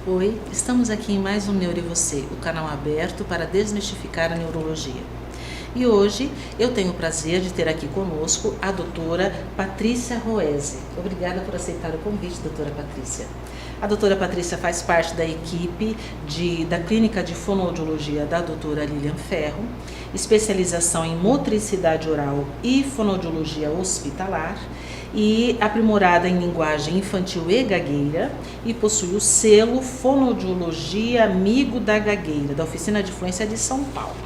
Oi, estamos aqui em mais um Neuro e Você, o canal aberto para desmistificar a neurologia. E hoje eu tenho o prazer de ter aqui conosco a doutora Patrícia Roese. Obrigada por aceitar o convite, doutora Patrícia. A doutora Patrícia faz parte da equipe da Clínica de Fonoaudiologia da doutora Lilian Ferro, especialização em motricidade oral e fonoaudiologia hospitalar, e aprimorada em linguagem infantil e gagueira, e possui o selo Fonoaudiologia Amigo da Gagueira, da Oficina de Fluência de São Paulo.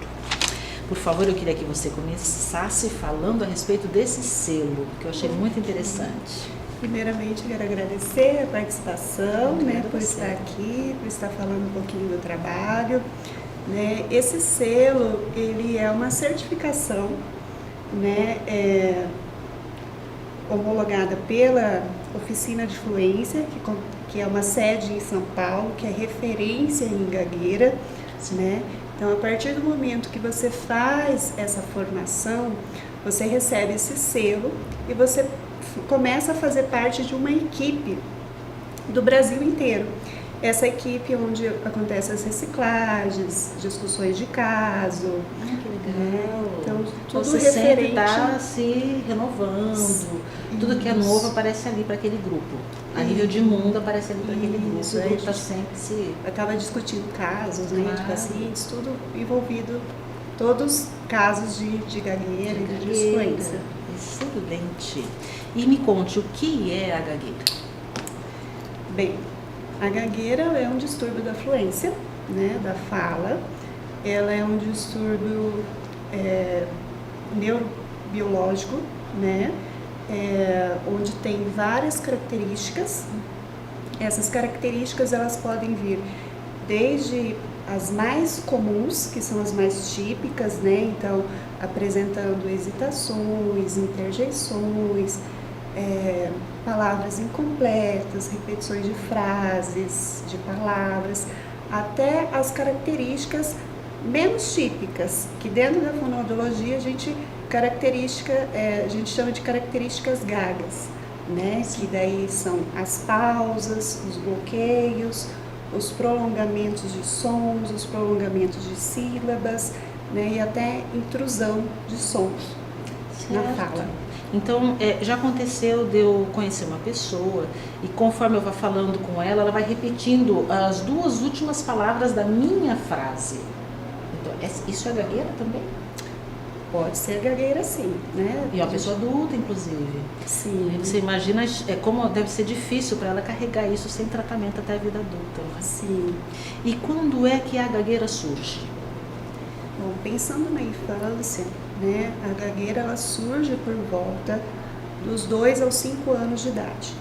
Por favor, eu queria que você começasse falando a respeito desse selo, que eu achei muito interessante. Primeiramente, quero agradecer a participação, por estar aqui, por estar falando um pouquinho do trabalho. Esse selo, ele é uma certificação, homologada pela Oficina de Fluência, que é uma sede em São Paulo, que é referência em gagueira, Então, a partir do momento que você faz essa formação, você recebe esse selo e você começa a fazer parte de uma equipe do Brasil inteiro. Essa equipe onde acontecem as reciclagens, discussões de caso. Que legal! Então, tudo você referente... sempre está se renovando, tudo que é novo aparece ali para aquele grupo. A nível de mundo aparece ali para aquele grupo. Aí está sempre se... Acaba discutindo casos, Claro. De pacientes, tudo envolvido, todos casos de gagueira e de disfluência. Excelente! E me conte, o que é a gagueira? Bem, a gagueira é um distúrbio da fluência, da fala. Ela é um distúrbio neurobiológico, onde tem várias características. Essas características elas podem vir desde as mais comuns, que são as mais típicas, então apresentando hesitações, interjeições, palavras incompletas, repetições de frases, de palavras, até as características menos típicas, que dentro da fonoaudiologia a gente chama de características gagas, que daí são as pausas, os bloqueios, os prolongamentos de sons, os prolongamentos de sílabas, e até intrusão de sons na fala. Então, já aconteceu de eu conhecer uma pessoa e conforme eu vou falando com ela, ela vai repetindo as duas últimas palavras da minha frase. Então, isso é gagueira também? Pode ser gagueira, sim, E uma pessoa adulta, inclusive. Sim. Você imagina como deve ser difícil para ela carregar isso sem tratamento até a vida adulta, não é? Sim. E quando é que a gagueira surge? Bom, pensando na infância, a gagueira ela surge por volta dos 2 aos 5 anos de idade,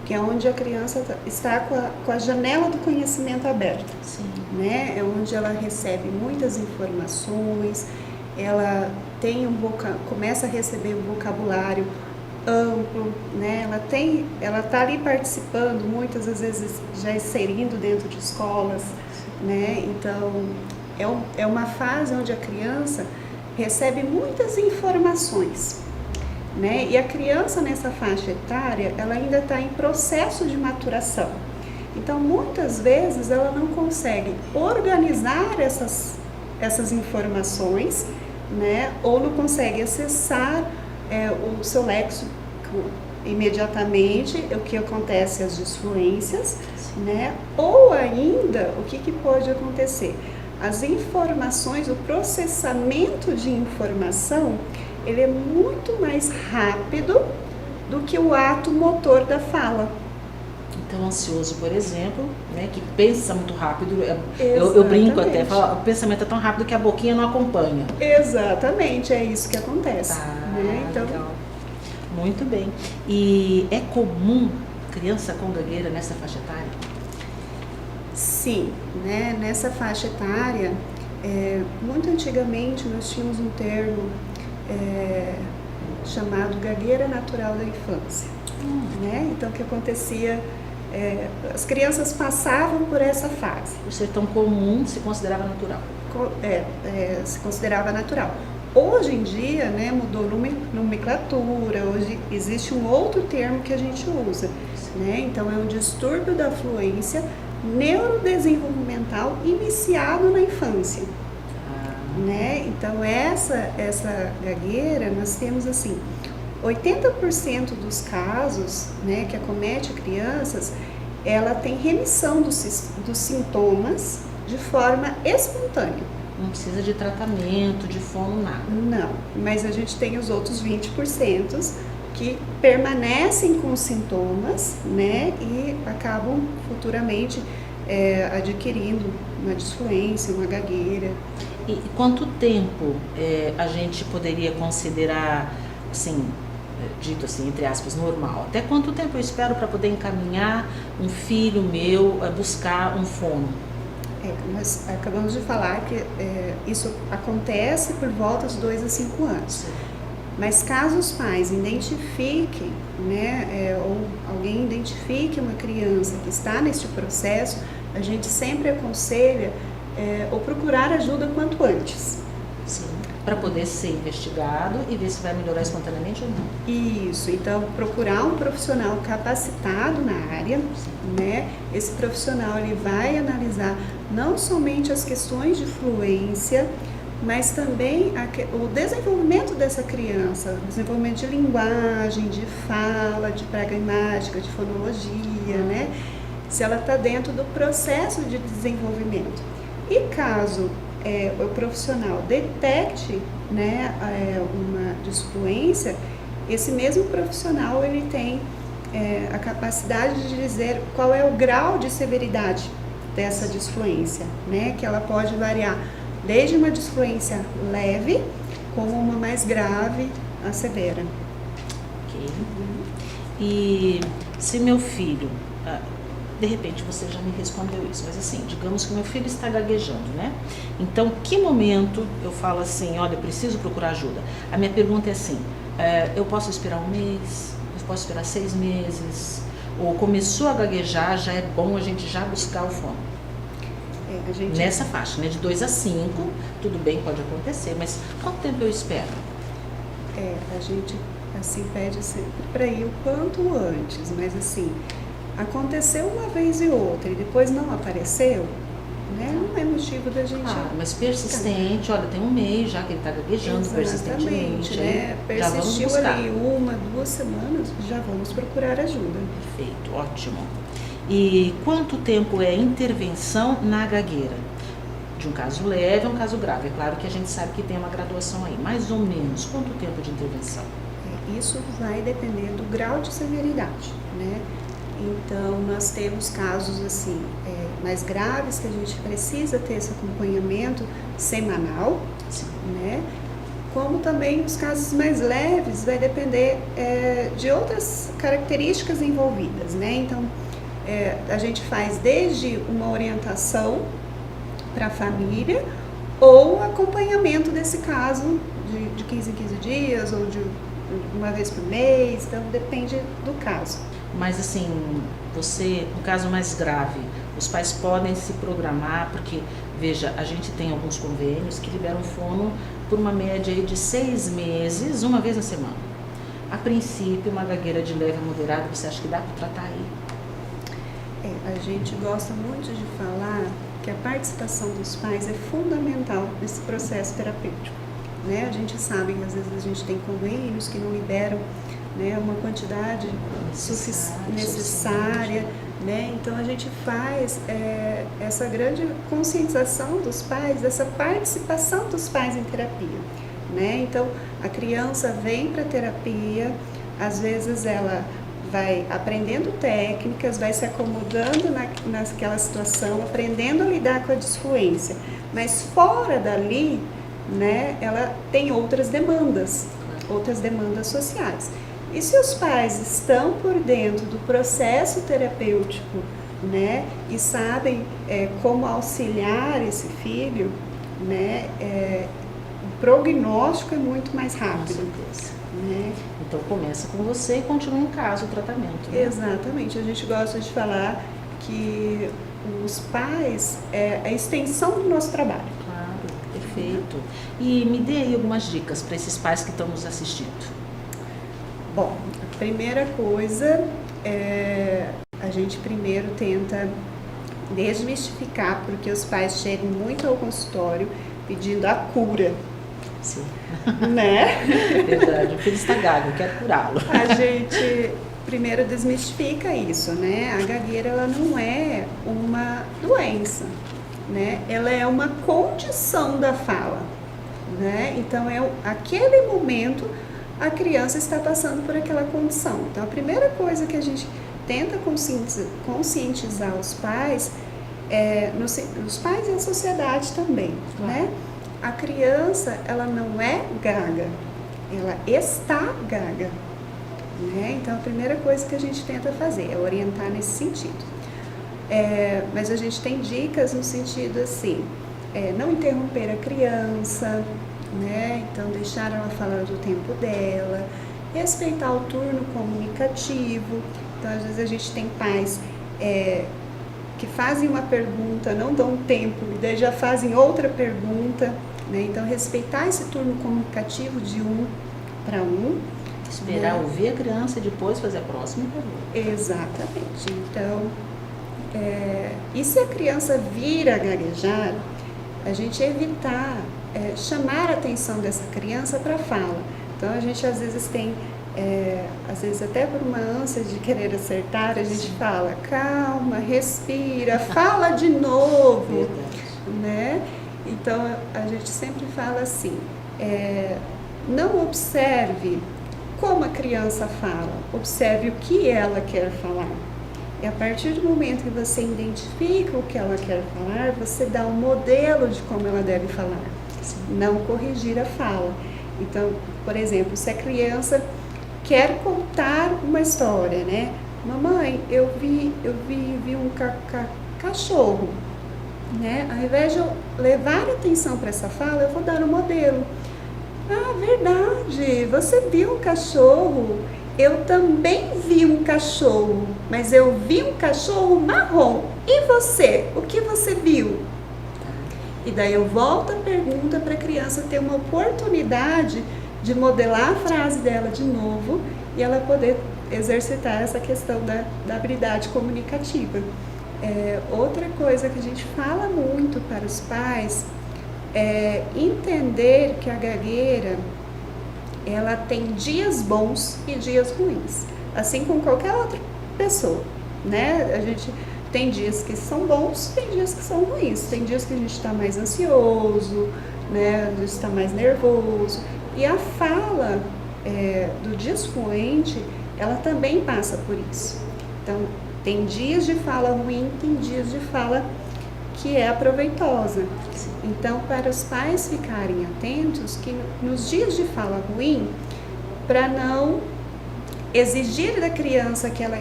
que é onde a criança está com a janela do conhecimento aberta. Sim. É onde ela recebe muitas informações, ela começa a receber um vocabulário amplo, ela está ali participando, muitas das vezes já inserindo dentro de escolas, Então é uma fase onde a criança recebe muitas informações, E a criança nessa faixa etária, ela ainda está em processo de maturação. Então, muitas vezes ela não consegue organizar essas informações, ou não consegue acessar o seu léxico imediatamente, o que acontece as disfluências, ou ainda, o que pode acontecer? As informações, o processamento de informação, ele é muito mais rápido do que o ato motor da fala. Então, ansioso, por exemplo, que pensa muito rápido, eu brinco até, falo, o pensamento é tão rápido que a boquinha não acompanha. Exatamente, é isso que acontece. Então, legal. Muito bem. E é comum criança com gagueira nessa faixa etária? Sim, nessa faixa etária, muito antigamente nós tínhamos um termo chamado gagueira natural da infância. Então, o que acontecia? As crianças passavam por essa fase. Por ser tão comum, se considerava natural. Se considerava natural. Hoje em dia, mudou nomenclatura, hoje existe um outro termo que a gente usa, Então, é um distúrbio da fluência neurodesenvolvimental iniciado na infância. Ah, Né? Então, essa gagueira, nós temos assim, 80% dos casos, né, que acomete crianças, ela tem remissão dos sintomas de forma espontânea. não precisa de tratamento, de fono, nada. Não, mas a gente tem os outros 20% que permanecem com os sintomas, né, e acabam futuramente adquirindo uma disfluência, uma gagueira. E quanto tempo a gente poderia considerar, assim, dito assim, entre aspas, normal? Até quanto tempo eu espero para poder encaminhar um filho meu a buscar um fono? Nós acabamos de falar que isso acontece por volta de 2 a 5 anos. Mas caso os pais identifiquem, né, ou alguém identifique uma criança que está neste processo, a gente sempre aconselha ou procurar ajuda quanto antes. Sim, para poder ser investigado e ver se vai melhorar espontaneamente ou não. Isso, então procurar um profissional capacitado na área, né? Esse profissional ele vai analisar não somente as questões de fluência, mas também o desenvolvimento dessa criança, desenvolvimento de linguagem, de fala, de pragmática, de fonologia, né? Se ela está dentro do processo de desenvolvimento. E caso o profissional detecte, né, uma disfluência, esse mesmo profissional ele tem a capacidade de dizer qual é o grau de severidade dessa disfluência, né, que ela pode variar desde uma disfluência leve como uma mais grave a severa. Ok. E se meu filho, de repente você já me respondeu isso, mas assim, digamos que meu filho está gaguejando, né? Então, que momento eu falo assim, olha, eu preciso procurar ajuda? A minha pergunta é assim, eu posso esperar um mês? Eu posso esperar 6 meses? Ou começou a gaguejar, já é bom a gente já buscar o fono? Nessa faixa, né? De 2 a 5, tudo bem, pode acontecer, mas quanto tempo eu espero? A gente assim pede sempre para ir o quanto antes, mas assim, aconteceu uma vez e outra e depois não apareceu, né? Não é motivo da gente... mas persistente, olha, tem um mês já que ele está gaguejando persistentemente, né? Persistiu ali 1, 2 semanas, já vamos procurar ajuda. Perfeito, ótimo. E quanto tempo é intervenção na gagueira? De um caso leve a um caso grave. É claro que a gente sabe que tem uma graduação aí, mais ou menos. Quanto tempo de intervenção? Isso vai depender do grau de severidade, né? Então, nós temos casos assim, mais graves que a gente precisa ter esse acompanhamento semanal, né? Como também os casos mais leves vai depender de outras características envolvidas, né? Então, a gente faz desde uma orientação para a família ou acompanhamento desse caso de 15 em 15 dias ou de uma vez por mês, então depende do caso. Mas assim, no caso mais grave, os pais podem se programar, porque, veja, a gente tem alguns convênios que liberam fono por uma média aí de 6 meses, uma vez na semana. A princípio, uma gagueira de leve a moderada, você acha que dá para tratar aí? A gente gosta muito de falar que a participação dos pais é fundamental nesse processo terapêutico, né? A gente sabe que às vezes a gente tem convênios que não liberam, né, uma quantidade necessária, né? Então a gente faz essa grande conscientização dos pais, essa participação dos pais em terapia, né? Então a criança vem para a terapia, às vezes ela vai aprendendo técnicas, vai se acomodando naquela situação, aprendendo a lidar com a disfluência, mas fora dali, né, ela tem outras demandas sociais. E se os pais estão por dentro do processo terapêutico, né, e sabem como auxiliar esse filho, né, o prognóstico é muito mais rápido. Com certeza. Né? Então começa com você e continua em casa o tratamento. Né? Exatamente. A gente gosta de falar que os pais é a extensão do nosso trabalho. Claro, perfeito. E me dê aí algumas dicas para esses pais que estão nos assistindo. Bom, a primeira coisa a gente primeiro tenta desmistificar, porque os pais chegam muito ao consultório pedindo a cura. Sim. Né? Verdade, o filho está gago, eu quero curá-lo. A gente primeiro desmistifica isso, né? A gagueira, ela não é uma doença, né? Ela é uma condição da fala, né? Então, aquele momento a criança está passando por aquela condição. Então, a primeira coisa que a gente tenta conscientizar os pais, os pais e a sociedade também, né? A criança, ela não é gaga, ela está gaga, né? Então, a primeira coisa que a gente tenta fazer é orientar nesse sentido. Mas a gente tem dicas no sentido assim, não interromper a criança, né? Então, deixar ela falar do tempo dela, respeitar o turno comunicativo. Então, às vezes a gente tem pais que fazem uma pergunta, não dão tempo, e daí já fazem outra pergunta, né? Então, respeitar esse turno comunicativo de 1 para 1. Esperar ouvir a criança e depois fazer a próxima pergunta. Exatamente. Então, e se a criança vir a gaguejar, a gente evitar chamar a atenção dessa criança para a fala. Então, a gente às vezes tem, às vezes até por uma ânsia de querer acertar, a gente fala, calma, respira, fala de novo, né? Então, a gente sempre fala assim, não observe como a criança fala, observe o que ela quer falar. E a partir do momento que você identifica o que ela quer falar, você dá um modelo de como ela deve falar, não corrigir a fala. Então, por exemplo, se a criança quer contar uma história, né? Mamãe, eu vi um cachorro, né? Ao invés de eu levar atenção para essa fala, eu vou dar um modelo. Ah, verdade, você viu um cachorro? Eu também vi um cachorro, mas eu vi um cachorro marrom. E você? O que você viu? E daí eu volto a pergunta para a criança ter uma oportunidade de modelar a frase dela de novo e ela poder exercitar essa questão da habilidade comunicativa. Outra coisa que a gente fala muito para os pais é entender que a gagueira, ela tem dias bons e dias ruins, assim como qualquer outra pessoa, né? A gente tem dias que são bons, tem dias que são ruins, tem dias que a gente está mais ansioso, né? A gente está mais nervoso, e a fala do disfluente, ela também passa por isso. Então, tem dias de fala ruim, tem dias de fala que é proveitosa. Então, para os pais ficarem atentos que nos dias de fala ruim, para não exigir da criança que ela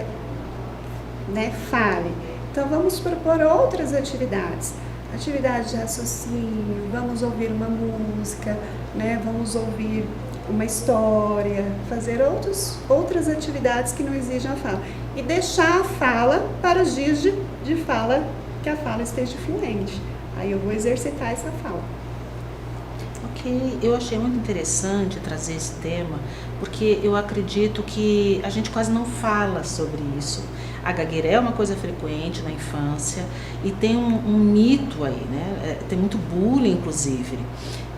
fale, então vamos propor outras atividades. Atividade de raciocínio, vamos ouvir uma música, né? Vamos ouvir uma história, fazer outras atividades que não exijam a fala. E deixar a fala para os dias de fala, que a fala esteja fluente. Aí eu vou exercitar essa fala. Ok, eu achei muito interessante trazer esse tema, porque eu acredito que a gente quase não fala sobre isso. A gagueira é uma coisa frequente na infância e tem um mito aí, né? Tem muito bullying, inclusive.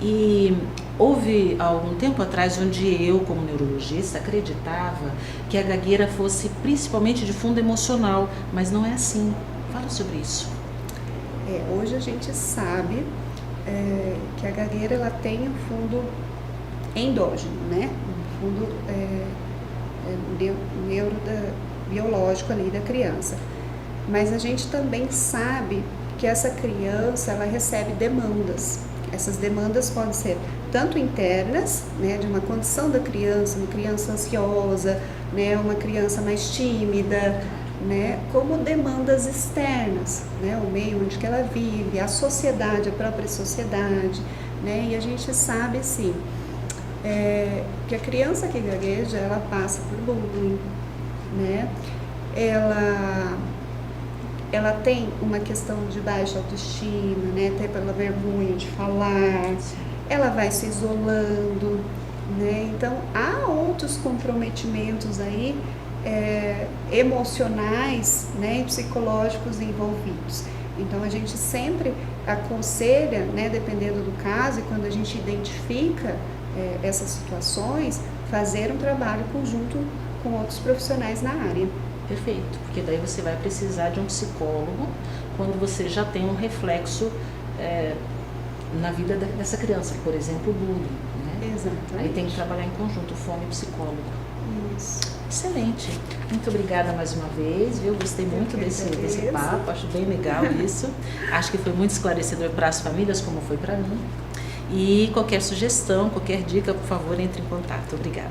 E houve algum tempo atrás onde eu, como neurologista, acreditava que a gagueira fosse principalmente de fundo emocional, mas não é assim. Fala sobre isso. Hoje a gente sabe que a gagueira, ela tem um fundo endógeno, né? Um fundo biológico ali da criança. Mas a gente também sabe que essa criança, ela recebe demandas. Essas demandas podem ser tanto internas, né, de uma condição da criança, uma criança ansiosa, né, uma criança mais tímida, né, como demandas externas, né, o meio onde que ela vive, a sociedade, a própria sociedade, né, e a gente sabe, assim, que a criança que gagueja, ela passa por bullying, né, ela tem uma questão de baixa autoestima, né, até pela vergonha de falar, ela vai se isolando, né, então há outros comprometimentos aí emocionais, né, e psicológicos envolvidos. Então a gente sempre aconselha, né, dependendo do caso, e quando a gente identifica essas situações, fazer um trabalho conjunto com outros profissionais na área. Perfeito, porque daí você vai precisar de um psicólogo quando você já tem um reflexo na vida dessa criança, por exemplo, o bullying, né? Exatamente. Aí tem que trabalhar em conjunto, fono e psicólogo. Isso. Excelente. Muito obrigada mais uma vez, viu? Gostei muito desse papo, acho bem legal isso. Acho que foi muito esclarecedor para as famílias, como foi para mim. E qualquer sugestão, qualquer dica, por favor, entre em contato. Obrigada.